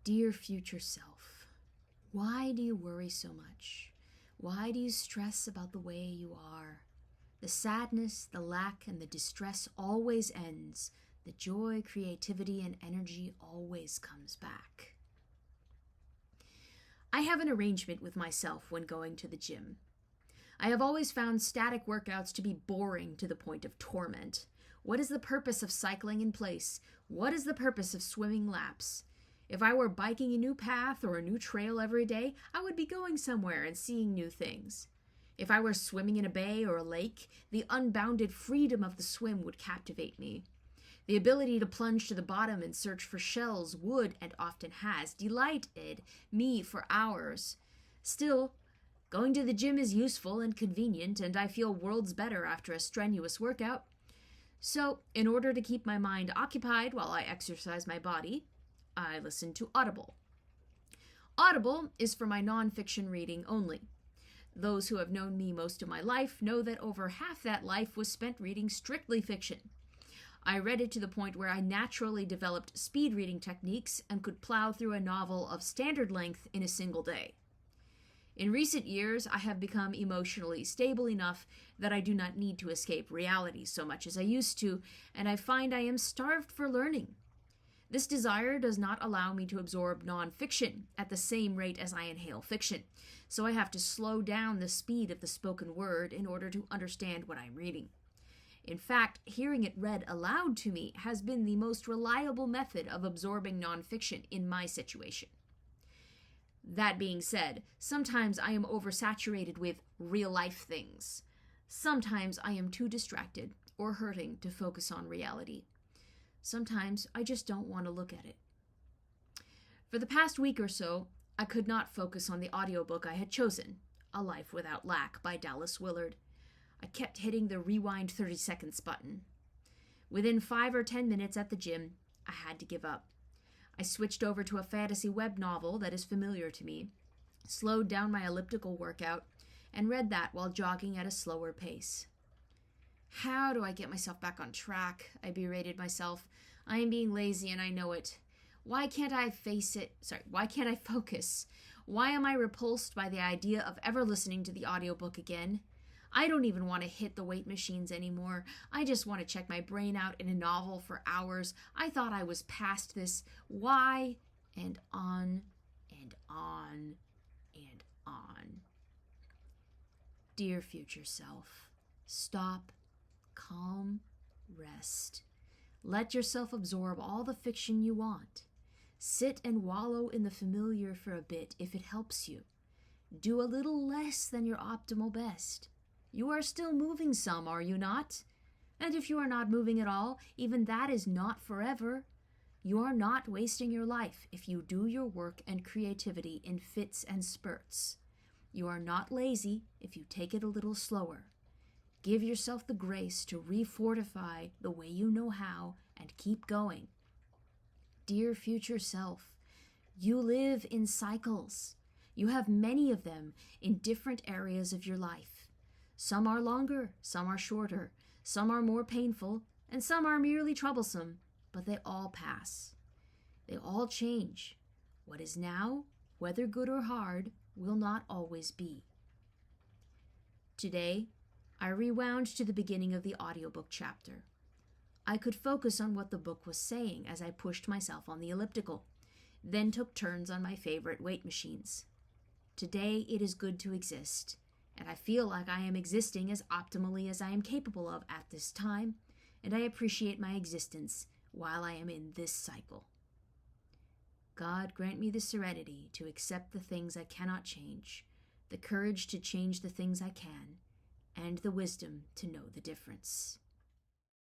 Dear future self, why do you worry so much? Why do you stress about the way you are? The sadness, the lack, and the distress always ends. The joy, creativity, and energy always comes back. I have an arrangement with myself when going to the gym. I have always found static workouts to be boring to the point of torment. What is the purpose of cycling in place? What is the purpose of swimming laps? If I were biking a new path or a new trail every day, I would be going somewhere and seeing new things. If I were swimming in a bay or a lake, the unbounded freedom of the swim would captivate me. The ability to plunge to the bottom and search for shells would, and often has, delighted me for hours. Still, going to the gym is useful and convenient, and I feel worlds better after a strenuous workout. So, in order to keep my mind occupied while I exercise my body, I listen to Audible. Audible is for my nonfiction reading only. Those who have known me most of my life know that over half that life was spent reading strictly fiction. I read it to the point where I naturally developed speed reading techniques and could plow through a novel of standard length in a single day. In recent years, I have become emotionally stable enough that I do not need to escape reality so much as I used to, and I find I am starved for learning. This desire does not allow me to absorb nonfiction at the same rate as I inhale fiction, so I have to slow down the speed of the spoken word in order to understand what I'm reading. In fact, hearing it read aloud to me has been the most reliable method of absorbing nonfiction in my situation. That being said, sometimes I am oversaturated with real-life things. Sometimes I am too distracted or hurting to focus on reality. Sometimes I just don't want to look at it. For the past week or so, I could not focus on the audiobook I had chosen, A Life Without Lack by Dallas Willard. I kept hitting the rewind 30 seconds button. Within 5 or 10 minutes at the gym, I had to give up. I switched over to a fantasy web novel that is familiar to me, slowed down my elliptical workout, and read that while jogging at a slower pace. How do I get myself back on track? I berated myself. I am being lazy and I know it. Why can't I focus? Why am I repulsed by the idea of ever listening to the audiobook again? I don't even want to hit the weight machines anymore. I just want to check my brain out in a novel for hours. I thought I was past this. Why? And on and on and on. Dear future self, stop. Calm, rest. Let yourself absorb all the fiction you want. Sit and wallow in the familiar for a bit if it helps you. Do a little less than your optimal best. You are still moving some, are you not? And if you are not moving at all, even that is not forever. You are not wasting your life if you do your work and creativity in fits and spurts. You are not lazy if you take it a little slower. Give yourself the grace to refortify the way you know how and keep going. Dear future self, you live in cycles. You have many of them in different areas of your life. Some are longer, some are shorter, some are more painful, and some are merely troublesome, but they all pass. They all change. What is now, whether good or hard, will not always be. Today, I rewound to the beginning of the audiobook chapter. I could focus on what the book was saying as I pushed myself on the elliptical, then took turns on my favorite weight machines. Today it is good to exist, and I feel like I am existing as optimally as I am capable of at this time, and I appreciate my existence while I am in this cycle. God grant me the serenity to accept the things I cannot change, the courage to change the things I can, and the wisdom to know the difference.